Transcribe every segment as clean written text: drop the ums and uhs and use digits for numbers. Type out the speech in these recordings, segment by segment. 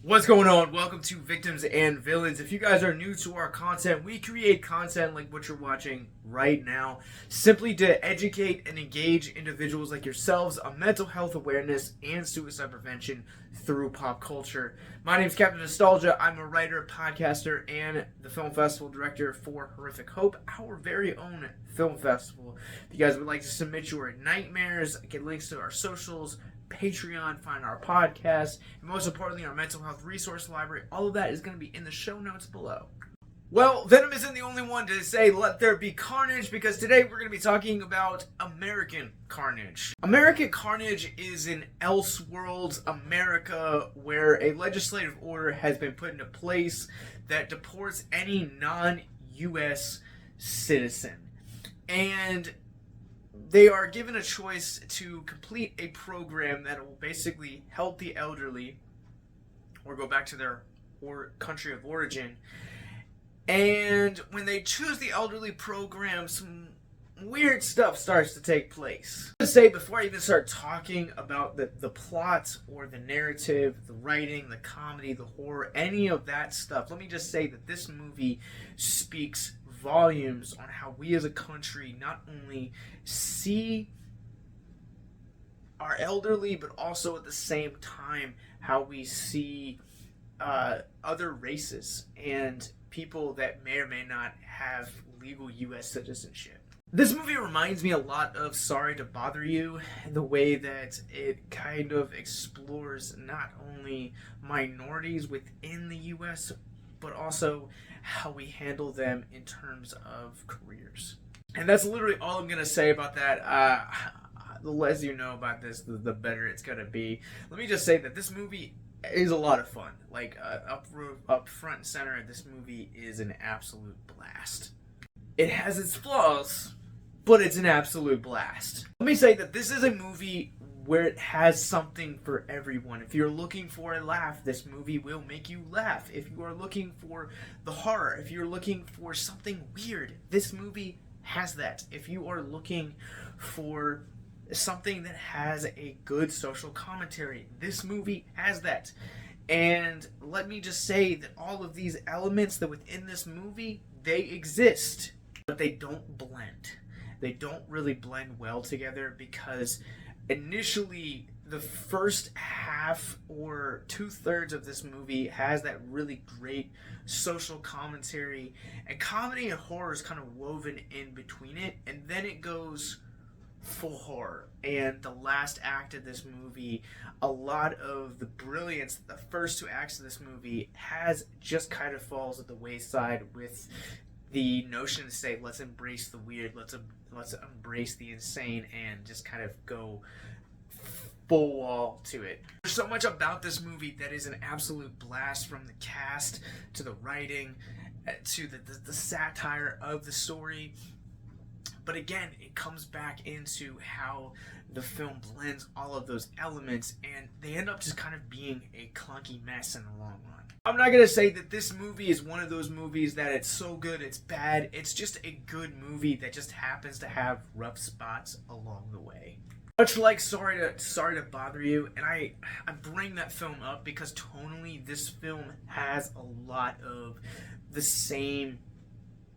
What's going on? Welcome to Victims and Villains. If you guys are new to our content, we create content like what you're watching right now, simply to educate and engage individuals like yourselves on mental health awareness and suicide prevention through pop culture. My name is Capt Nostalgia. I'm a writer, podcaster, and the film festival director for Horrific Hope, our very own film festival. If you guys would like to submit your nightmares, get links to our socials, Patreon, find our podcast, and most importantly, our mental health resource library. All of that is going to be in the show notes below. Well, Venom isn't the only one to say let there be carnage, because today we're going to be talking about American Carnage. American Carnage is an Elseworlds America where a legislative order has been put into place that deports any non-U.S. citizen. And they are given a choice to complete a program that will basically help the elderly or go back to their country of origin. And when they choose the elderly program, some weird stuff starts to take place. To say, before I even start talking about the plot or the narrative, the writing, the comedy, the horror, any of that stuff, let me just say that this movie speaks volumes on how we as a country not only see our elderly, but also at the same time how we see other races and people that may or may not have legal U.S. citizenship. This movie reminds me a lot of Sorry to Bother You, in the way that it kind of explores not only minorities within the U.S., but also how we handle them in terms of careers. And that's literally all I'm going to say about that. The less you know about this, the better it's going to be. Let me just say that this movie is a lot of fun. Like, up front and center, this movie is an absolute blast. It has its flaws, but it's an absolute blast. Let me say that this is a movie where it has something for everyone. If you're looking for a laugh, this movie will make you laugh. If you are looking for the horror, if you're looking for something weird, this movie has that. If you are looking for something that has a good social commentary, this movie has that. And let me just say that all of these elements that within this movie, they exist, but they don't blend. They don't really blend well together, because initially, the first half or 2/3 of this movie has that really great social commentary, and comedy and horror is kind of woven in between it, and then it goes full horror. And the last act of this movie, a lot of the brilliance, the first 2 acts of this movie has just kind of falls at the wayside, with the notion to say, let's embrace the weird, let's embrace the insane, and just kind of go full wall to it. There's so much about this movie that is an absolute blast, from the cast to the writing to the satire of the story. But again, it comes back into how the film blends all of those elements, and they end up just kind of being a clunky mess in the long run. I'm not going to say that this movie is one of those movies that it's so good it's bad. It's just a good movie that just happens to have rough spots along the way. Much like Sorry to Bother You, and I bring that film up because tonally this film has a lot of the same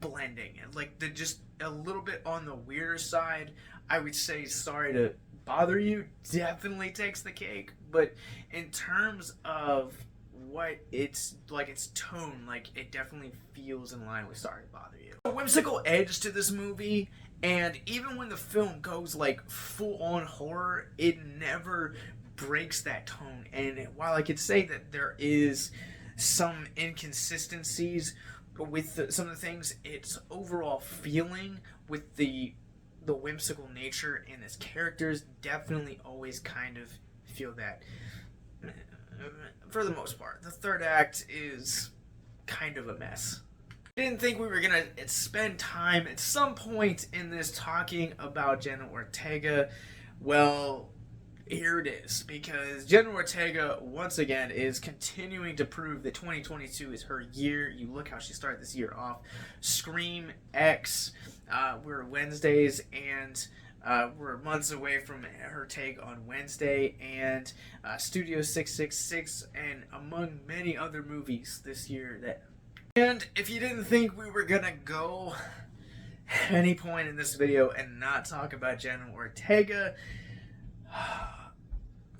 blending. Like, just a little bit on the weirder side, I would say Sorry to Bother You definitely takes the cake, but in terms of what it's like, its tone, like, it definitely feels in line with Sorry to Bother You. A whimsical edge to this movie, and even when the film goes like full on horror, it never breaks that tone. And while I could say that there is some inconsistencies with some of the things, its overall feeling with the whimsical nature and its characters definitely always kind of feel that. For the most part, the third act is kind of a mess. I didn't think we were gonna spend time at some point in this talking about Jenna Ortega. Well, here it is, because Jenna Ortega once again is continuing to prove that 2022 is her year. You look how she started this year off. Scream, X, we're Wednesdays, and We're months away from her take on Wednesday and Studio 666, and among many other movies this year. And if you didn't think we were gonna go at any point in this video and not talk about Jenna Ortega,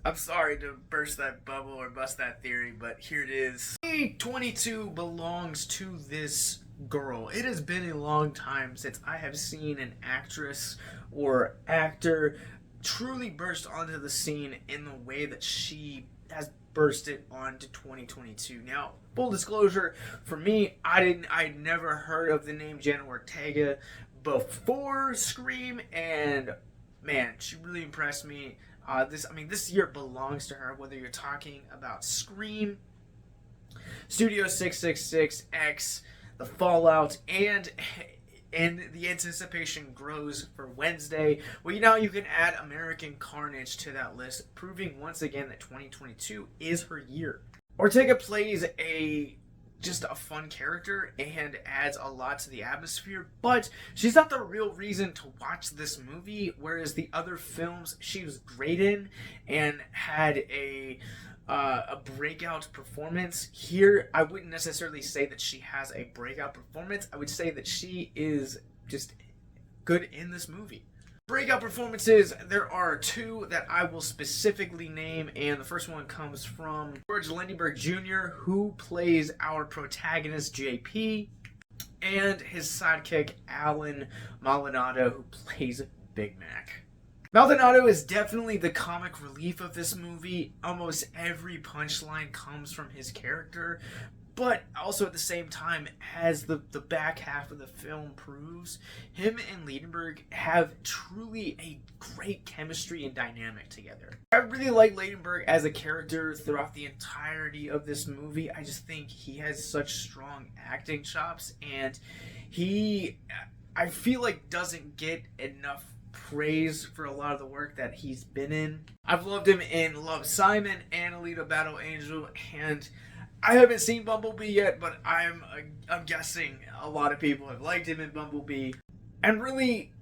I'm sorry to burst that bubble or bust that theory, but here it is. 2022 belongs to this girl. It has been a long time since I have seen an actress or actor truly burst onto the scene in the way that she has bursted onto 2022. Now, full disclosure, for me, I'd never heard of the name Jenna Ortega before Scream, and man, she really impressed me. This year belongs to her, whether you're talking about Scream, Studio 666, X, The Fallout, and the anticipation grows for Wednesday. Well, now you can add American Carnage to that list, proving once again that 2022 is her year. Ortega plays just a fun character and adds a lot to the atmosphere, but she's not the real reason to watch this movie, whereas the other films she was great in and had a breakout performance. Here, I wouldn't necessarily say that she has a breakout performance. I would say that she is just good in this movie. Breakout performances, there are two that I will specifically name, and the first one comes from Jorge Lendeberg Jr., who plays our protagonist JP, and his sidekick Alan Maldonado, who plays Big Mac. Maldonado is definitely the comic relief of this movie. Almost every punchline comes from his character, but also at the same time, as the back half of the film proves, him and Lendeberg have truly a great chemistry and dynamic together. I really like Lendeberg as a character throughout the entirety of this movie. I just think he has such strong acting chops, and I feel like doesn't get enough praise for a lot of the work that he's been in. I've loved him in Love, Simon and Alita Battle Angel, and I haven't seen Bumblebee yet, but I'm guessing a lot of people have liked him in Bumblebee. And really,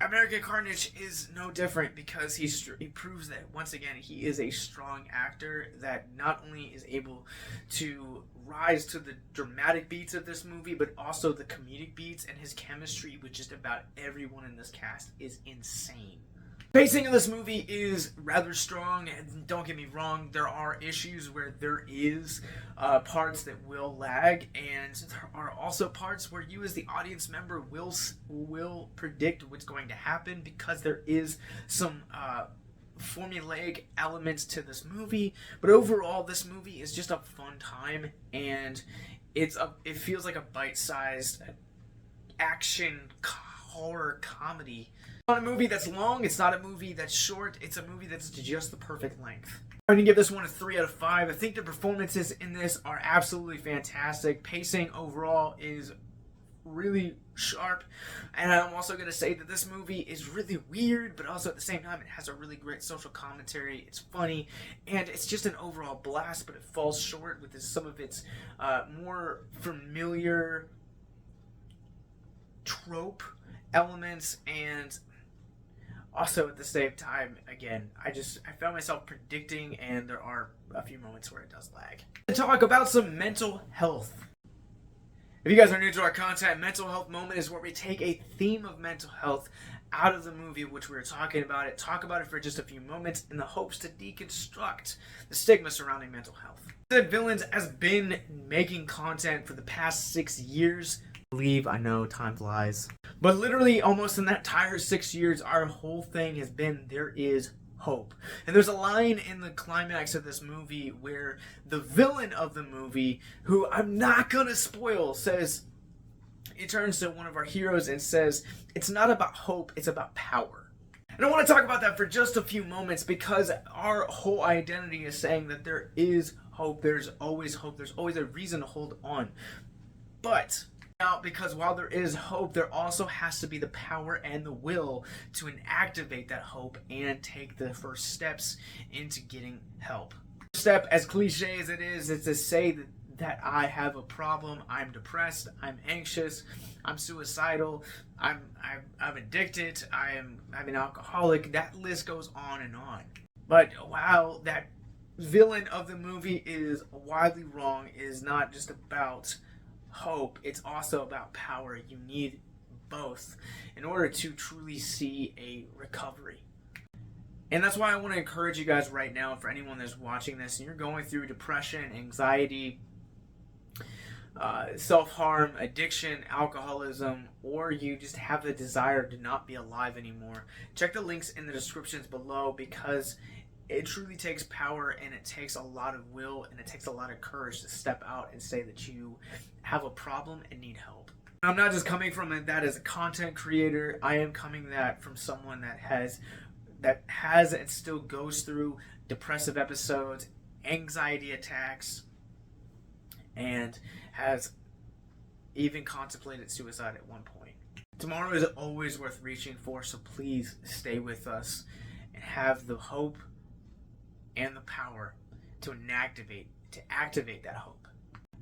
American Carnage is no different, because he proves that, once again, he is a strong actor that not only is able to rise to the dramatic beats of this movie, but also the comedic beats, and his chemistry with just about everyone in this cast is insane. Pacing of this movie is rather strong, and don't get me wrong, there are issues where there is parts that will lag, and there are also parts where you as the audience member will predict what's going to happen, because there is some formulaic elements to this movie. But overall, this movie is just a fun time, and it feels like a bite-sized action horror comedy. It's not a movie that's long, it's not a movie that's short, it's a movie that's just the perfect length. I'm going to give this one a 3 out of 5. I think the performances in this are absolutely fantastic. Pacing overall is really sharp, and I'm also going to say that this movie is really weird, but also at the same time it has a really great social commentary. It's funny, and it's just an overall blast, but it falls short with some of its more familiar trope elements, and also at the same time, again, I found myself predicting, and there are a few moments where it does lag. To talk about some mental health. If you guys are new to our content, Mental Health Moment is where we take a theme of mental health out of the movie which we're talking about it, talk about it for just a few moments in the hopes to deconstruct the stigma surrounding mental health. The Villains has been making content for the past 6 years. I know, time flies. But literally almost in that entire 6 years, our whole thing has been, there is hope. And there's a line in the climax of this movie where the villain of the movie, who I'm not gonna spoil, says, he turns to one of our heroes and says, it's not about hope, it's about power. And I want to talk about that for just a few moments, because our whole identity is saying that there is hope, there's always a reason to hold on. But now, because while there is hope, there also has to be the power and the will to activate that hope and take the first steps into getting help. Step, as cliche as it is to say that I have a problem. I'm depressed. I'm anxious. I'm suicidal. I'm addicted. I'm an alcoholic. That list goes on and on. But while that villain of the movie is widely wrong, it is not just about hope. It's also about power. You need both in order to truly see a recovery. And that's why I want to encourage you guys right now, for anyone that's watching this and you're going through depression, anxiety, self-harm, addiction, alcoholism, or you just have the desire to not be alive anymore, check the links in the descriptions below, because it truly takes power, and it takes a lot of will, and it takes a lot of courage to step out and say that you have a problem and need help. I'm not just coming from that as a content creator. I am coming that from someone that has and still goes through depressive episodes, anxiety attacks, and has even contemplated suicide at one point. Tomorrow is always worth reaching for, so please stay with us and have the hope and the power to activate that hope.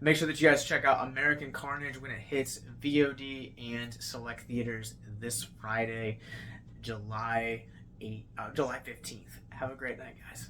Make sure that you guys check out American Carnage when it hits VOD and select theaters this Friday, July 15th. Have a great night, guys.